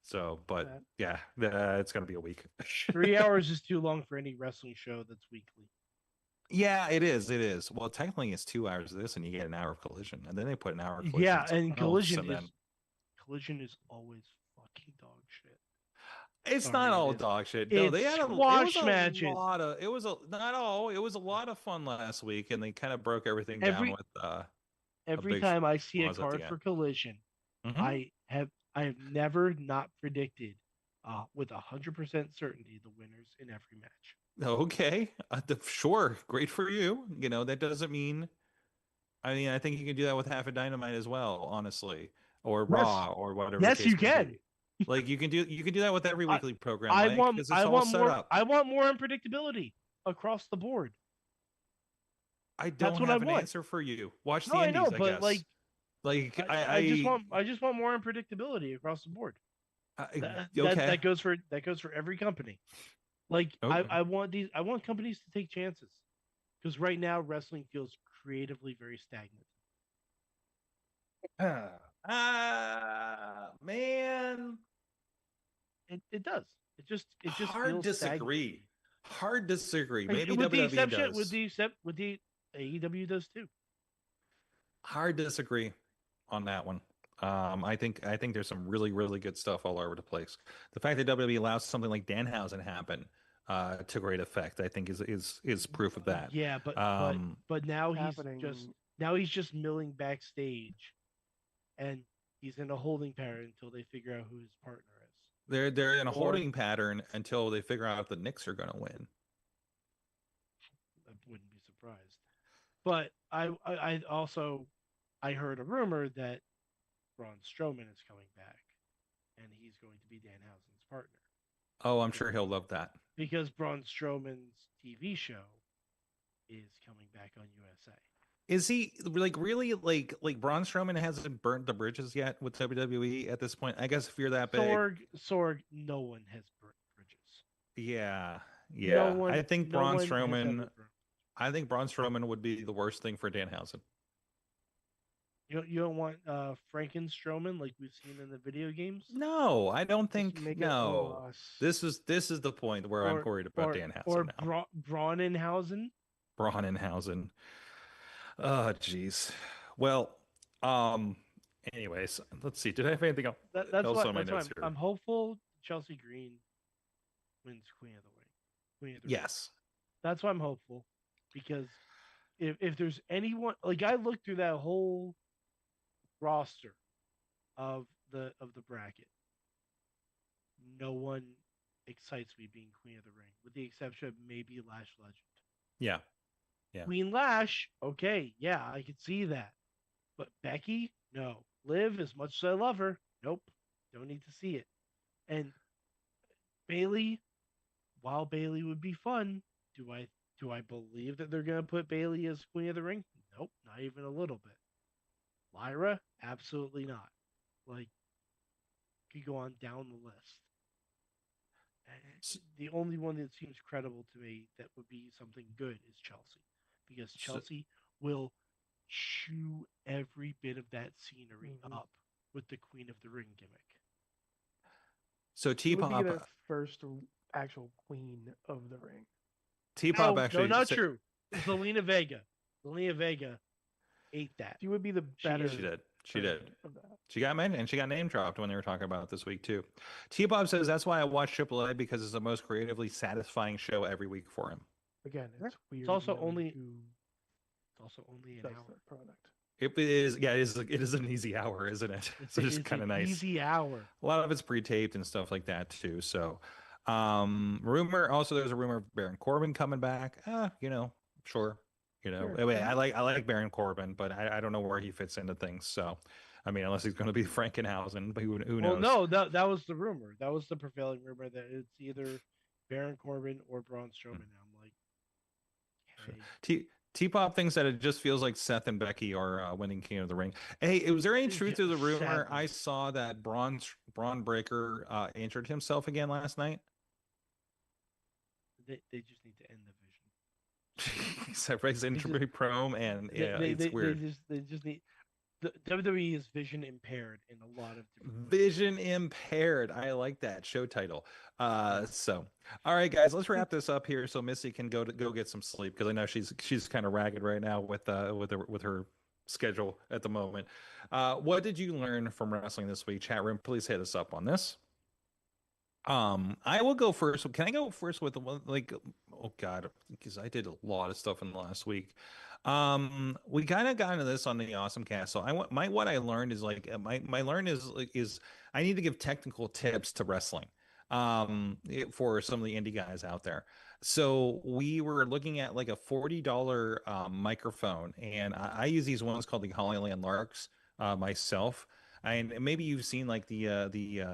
So, but yeah, it's gonna be a week.
3 hours is too long for any wrestling show that's weekly.
Yeah, it is. It is. Well, technically, it's 2 hours of this, and you get an hour of Collision, and then they put an hour of Collision.
Yeah, and Collision is always fucking dog shit.
It's not all dog shit.
No, they had a matches.
It was a lot of fun last week, and they kind of broke everything down with
every time I see a card for Collision, I have never not predicted with 100% certainty the winners in every match.
Okay, sure, great for you. That doesn't mean. I mean, I think you can do that with half a Dynamite as well, honestly, or Raw, or whatever.
Yes, you can.
Like you can do that with every weekly program.
I want more unpredictability across the board.
I don't have an answer for you. Watch the indies, I guess. I
just want more unpredictability across the board.
Okay.
That goes for every company. Like okay. I want companies to take chances, because right now wrestling feels creatively very stagnant.
Man,
it does. It just
hard disagree.
Stagnant.
Hard disagree. Maybe
with
WWE
the exception,
does.
With the AEW does too.
Hard disagree on that one. I think there's some really, really good stuff all over the place. The fact that WWE allows something like Danhausen to happen to great effect, I think is proof of that.
Yeah, but now he's just milling backstage, and he's in a holding pattern until they figure out who his partner is.
They're in a holding pattern until they figure out if the Knicks are going to win.
I wouldn't be surprised. But I also heard a rumor that Braun Strowman is coming back, and he's going to be Danhausen's partner.
Oh, I'm sure he'll love that.
Because Braun Strowman's TV show is coming back on USA.
Is he really like Braun Strowman hasn't burnt the bridges yet with WWE at this point? I guess if you're that big,
Sorg, no one has burnt bridges.
Yeah. I think Braun Strowman would be the worst thing for Danhausen.
You don't want Franken Strowman like we've seen in the video games?
No, I don't think. No, this is the point where I'm worried about Danhausen
or
now.
Braunenhausen.
Braunenhausen. Oh, jeez. Well, anyways, let's see. Did I have anything else?
That's why I'm hopeful Chelsea Green wins Queen of the Ring.
Yes.
That's why I'm hopeful, because if there's anyone, like, I looked through that whole roster of the bracket, no one excites me being Queen of the Ring, with the exception of maybe Lash Legend.
Yeah.
Queen Lash, okay, yeah, I could see that. But Becky, no. Liv, as much as I love her, Nope, don't need to see it. And Bailey, while Bailey would be fun, do I believe that they're gonna put Bailey as Queen of the Ring? Nope, not even a little bit. Lyra, absolutely not. Like, could go on down the list. The only one that seems credible to me that would be something good is Chelsea, because Chelsea will chew every bit of that scenery up with the Queen of the Ring gimmick.
So
It would be
T-Pop,
the first actual Queen of the Ring.
T-Pop
No,
actually
not
said-
true. Zelina Vega. Zelina Vega ate that.
She would be the better.
She did. She
version
did.
of that.
She got mentioned and she got name dropped when they were talking about it this week too. T-Bob says that's why I watch AAA, because it's the most creatively satisfying show every week for him.
Again, it's weird.
It's also
knowing
only
who
an
does
hour.
that product.
It is, yeah, it is an easy hour, isn't it?
It's,
So just
it's
kind of
an
nice.
easy hour.
A lot of it's pre-taped and stuff like that too. So, there's a rumor of Baron Corbin coming back. Sure. I like Baron Corbin, but I don't know where he fits into things. So, I mean, unless he's going to be Frankenhausen, but who knows?
Well, no, that was the rumor. That was the prevailing rumor that it's either Baron Corbin or Braun Strowman. I'm like, okay.
T-Pop thinks that it just feels like Seth and Becky are winning King of the Ring. Hey, was there any truth to the rumor?
Sadly.
I saw that Braun Breaker injured himself again last night.
They just need to end the vision.
Everybody's injury prone, and it's weird.
They just need. The WWE is vision impaired in a lot of different
Vision impaired. I like that show title. So all right, guys, let's wrap this up here so Missy can go get some sleep, because I know she's kind of ragged right now with her schedule at the moment. What did you learn from wrestling this week? Chat room, please hit us up on this. I will go first. Can I go first with the one, like, oh God, because I did a lot of stuff in the last week. We kind of got into this on the Awesome Cast. So what I learned is like my learn is I need to give technical tips to wrestling for some of the indie guys out there. So we were looking at like a $40 microphone, and I use these ones called the Hollyland Larks myself. And maybe you've seen like the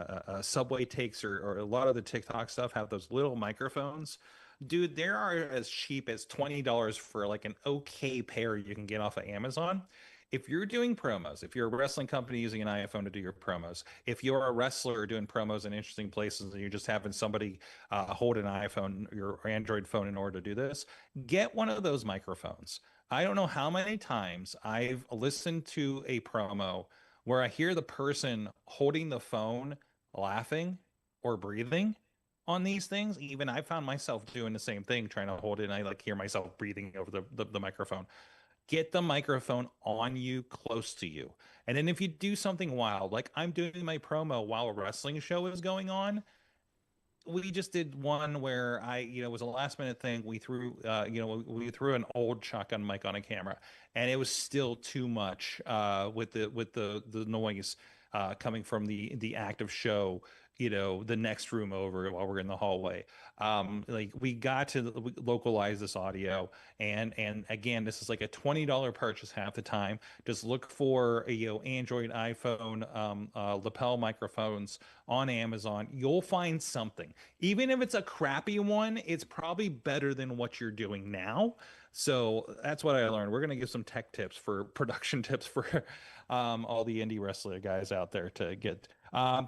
Subway takes or a lot of the TikTok stuff have those little microphones. Dude, there are as cheap as $20 for like an okay pair you can get off of Amazon. If you're doing promos, if you're a wrestling company using an iPhone to do your promos, if you're a wrestler doing promos in interesting places and you're just having somebody hold an iPhone, your Android phone in order to do this, get one of those microphones. I don't know how many times I've listened to a promo where I hear the person holding the phone laughing or breathing on these things. Even I found myself doing the same thing, trying to hold it, and I like hear myself breathing over the microphone. Get the microphone on you, close to you. And then if you do something wild, like I'm doing my promo while a wrestling show is going on, we just did one where it was a last minute thing. We threw an old shotgun mic on a camera, and it was still too much with the noise coming from the active show, the next room over while we're in the hallway. Like we got to localize this audio, and again, this is like a $20 purchase half the time. Just look for Android, iPhone, lapel microphones on Amazon. You'll find something. Even if it's a crappy one, it's probably better than what you're doing now. So that's what I learned. We're going to give some tech tips for production tips for all the indie wrestler guys out there to get.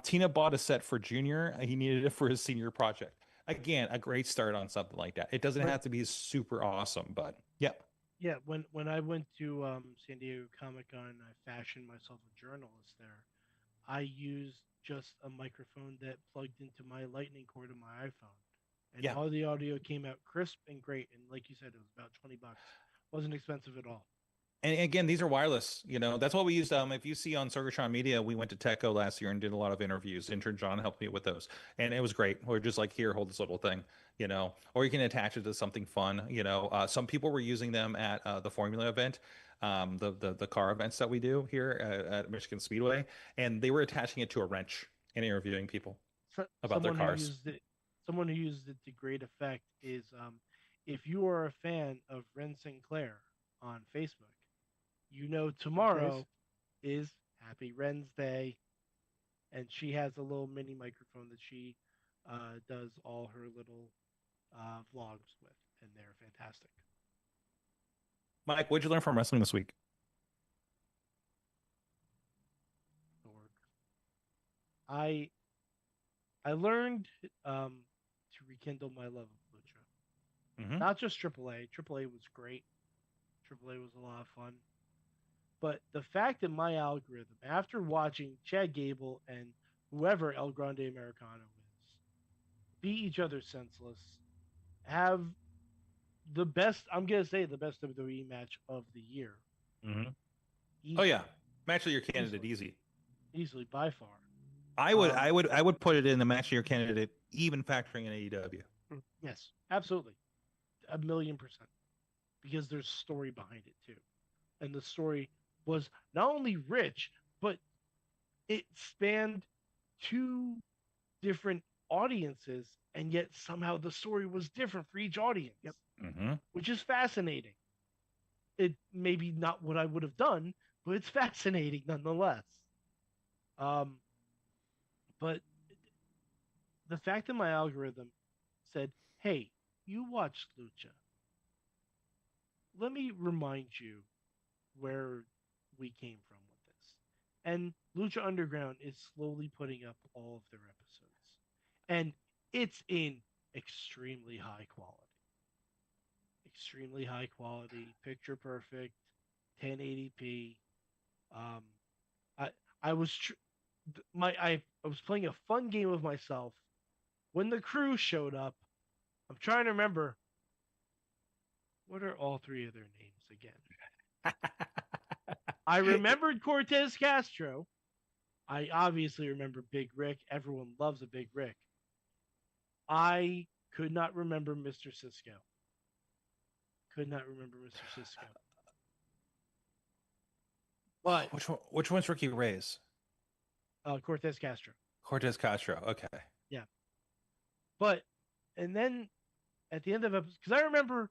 Tina bought a set for Junior. He needed it for his senior project. Again, a great start on something like that. It doesn't have to be super awesome, but yep.
Yeah, when I went to San Diego Comic-Con and I fashioned myself a journalist there, I used just a microphone that plugged into my lightning cord of my iPhone. And all the audio came out crisp and great. And like you said, it was about $20. Wasn't expensive at all.
And again, these are wireless. That's what we used. If you see on Sorgatron Media, we went to Techco last year and did a lot of interviews. Intern John helped me with those, and it was great. We're just like, here, hold this little thing, or you can attach it to something fun. Some people were using them at the Formula event, the car events that we do here at Michigan Speedway, and they were attaching it to a wrench and interviewing people about their cars.
Someone who used it to great effect is if you are a fan of Ren Sinclair on Facebook, tomorrow is Happy Ren's Day. and she has a little mini microphone that she does all her little vlogs with, and they're fantastic.
Mike, what'd you learn from wrestling this week?
Lord. I learned to rekindle my love of Lucha.
Mhm.
Not just AAA. AAA was great. AAA was a lot of fun. But the fact that my algorithm, after watching Chad Gable and whoever El Grande Americano is, beat each other senseless, have the best, I'm going to say the best WWE match of the year.
Mhm.
Easily,
Oh yeah, match of your candidate, easy.
easily by far.
I would put it in the match of your candidate, even factoring in AEW.
Yes, absolutely. 1,000,000%. Because there's story behind it too. And the story was not only rich, but it spanned two different audiences, and yet somehow the story was different for each audience,
Mm-hmm.
which is fascinating. It maybe not what I would have done, but it's fascinating nonetheless. But the fact that my algorithm said, "Hey, you watched Lucha. Let me remind you where we came from with this." And Lucha Underground is slowly putting up all of their episodes. And it's in extremely high quality. Extremely high quality, picture perfect, 1080p. Um, I I was I was playing a fun game with myself when the crew showed up. I'm trying to remember what are all three of their names again. I remembered Cortez Castro. I obviously remember Big Rick. Everyone loves a Big Rick. I could not remember Mr. Cisco. Could not remember Mr. Cisco. But
Which one's Ricky Reyes?
Cortez Castro.
Cortez Castro. Okay.
Yeah. But and then at the end of episode, because I remember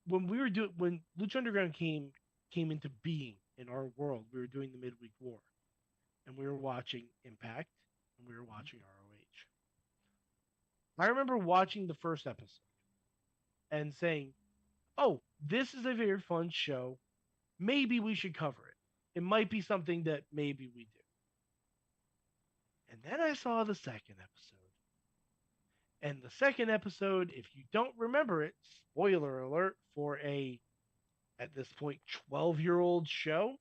when we were doing when Lucha Underground came into being in our world, we were doing the midweek war, and we were watching Impact, and we were watching ROH. I remember watching the first episode and saying, "Oh, this is a very fun show. Maybe we should cover it. It might be something that maybe we do." And then I saw the second episode. And the second episode, if you don't remember it, spoiler alert for a, at this point, 12-year-old show,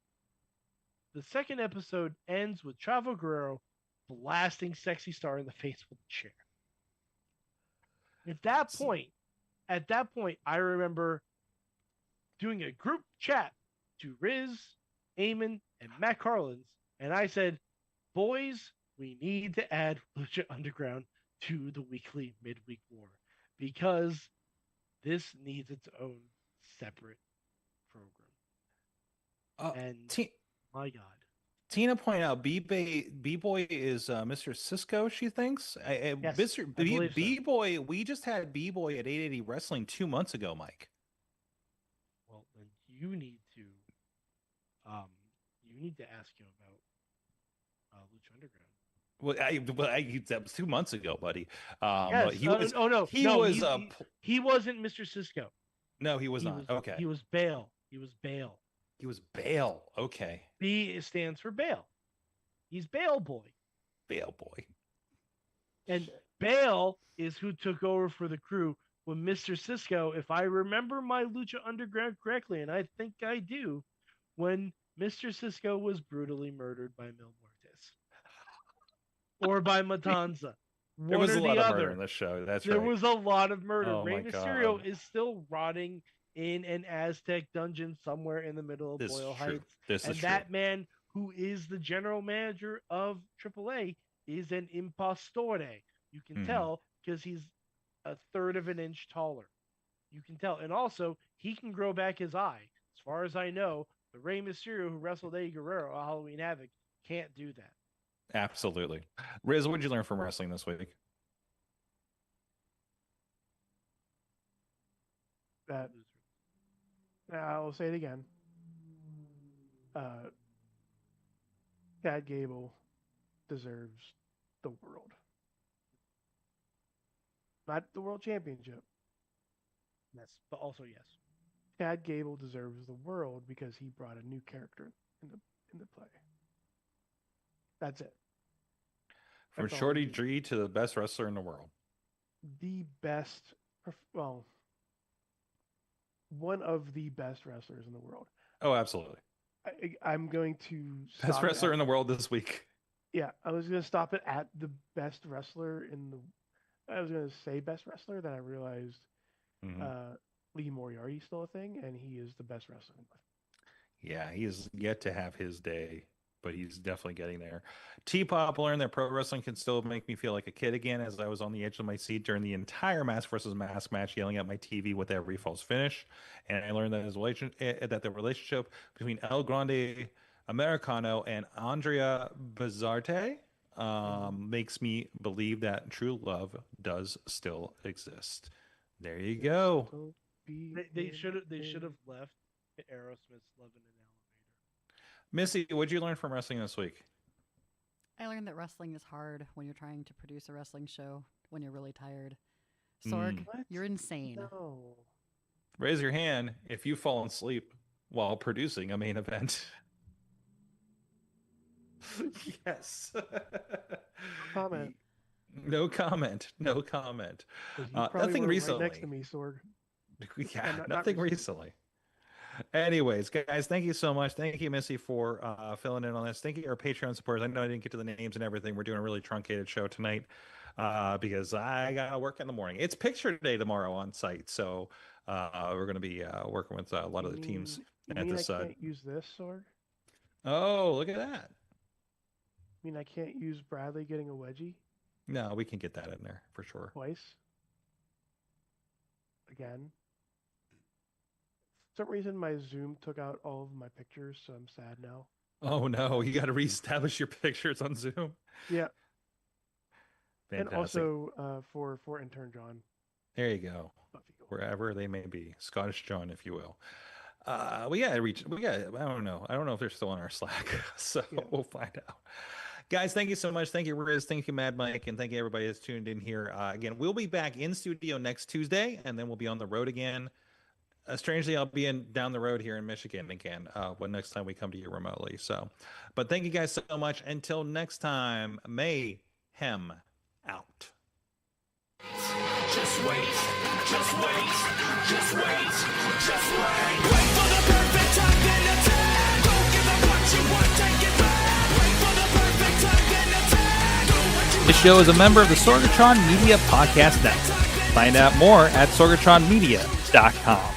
the second episode ends with Chavo Guerrero blasting Sexy Star in the face with a chair. At that point, I remember doing a group chat to Riz, Eamon, and Matt Carlins, and I said, "Boys, we need to add Lucha Underground to the weekly midweek war because this needs its own separate program." And my God,
Tina pointed out B-Boy is Mr. Cisco, she thinks.
Yes,
Mr.
I believe so.
B-Boy, we just had B-Boy at 880 Wrestling 2 months ago, Mike.
well, then you need to ask him about Lucha Underground.
That was 2 months ago, buddy.
Yes.
He was.
He wasn't Mr. Cisco.
No, he was not. Okay.
He was Bale. He was Bale.
He was Bale. Okay.
B stands for Bale. He's Bale Boy.
Bale Boy.
And Bale is who took over for the crew when Mr. Cisco, if I remember my Lucha Underground correctly, and I think I do, when Mr. Cisco was brutally murdered by Mil Muertes. Or by Matanza.
There was a lot of murder in this show.
There was a lot of murder.
Oh,
Rey
my
Mysterio
God.
is still rotting in an Aztec dungeon somewhere in the middle of
This
Boyle
is true.
Heights.
This
And
is
that
true.
man who is the general manager of AAA is an impostore. You can
Mhm.
tell because he's a third of an inch taller. You can tell. And also, he can grow back his eye. As far as I know, the Rey Mysterio who wrestled Eddie Guerrero at Halloween Havoc can't do that.
Absolutely. Riz, what did you learn from wrestling this week?
That I'll say it again. Chad Gable deserves the world. Not the world championship.
Yes, but also yes.
Chad Gable deserves the world because he brought a new character in the play. That's it.
From
That's all
Shorty
he did.
G to the best wrestler in the world.
The best, well, one of the best wrestlers in the world.
Oh, absolutely.
I'm going to
Best
stop
wrestler
it
in the world this week.
Yeah, I was going to stop it at the best wrestler in the. I was going to say best wrestler, then I realized Lee Moriarty's still a thing, and he is the best wrestler.
Yeah, he is yet to have his day, but he's definitely getting there. T-Pop learned that pro wrestling can still make me feel like a kid again, as I was on the edge of my seat during the entire mask versus mask match, yelling at my TV with every false finish. And I learned that that the relationship between El Grande Americano and Andrea Bazarte makes me believe that true love does still exist. There you go.
They should have left Aerosmith's Love in an Elevator.
Missy, what'd you learn from wrestling this week?
I learned that wrestling is hard when you're trying to produce a wrestling show when you're really tired. Sorg, you're insane.
No.
Raise your hand if you've fallen asleep while producing a main event. Yes.
Comment.
No comment. No comment.
You probably
Nothing
were
recently.
Right next to me, Sorg.
Yeah,
not
nothing recently. Anyways, guys, thank you so much. Thank you, Missy, for filling in on this. Thank you, our Patreon supporters. I know I didn't get to the names and everything. We're doing a really truncated show tonight because I got to work in the morning. It's picture day tomorrow on site, so we're going to be working with a lot of the teams at this.
I can't use this, Sorg?
Oh, look at that.
I mean, I can't use Bradley getting a wedgie
No, we can get that in there for sure.
twice. Again. For some reason, my Zoom took out all of my pictures, so I'm sad now.
Oh no, you got to reestablish your pictures on Zoom.
Yeah.
Fantastic.
And also for intern John.
There you go. Wherever they may be, Scottish John, if you will. We gotta reach. I don't know. I don't know if they're still on our Slack, so we'll find out. Guys, thank you so much. Thank you, Riz. Thank you, Mad Mike, and thank you everybody that's tuned in here. Again, we'll be back in studio next Tuesday, and then we'll be on the road again. Strangely, I'll be down the road here in Michigan again when next time we come to you remotely. So, but thank you guys so much. Until next time, Mayhem out.
Just wait, just wait, just wait, just wait. Wait for the perfect time, then attack. Don't give up what you want, take it back. Wait for the perfect time, then attack. Do what you
This show is a member of the Sorgatron Media Podcast Network. Find out more at sorgatronmedia.com.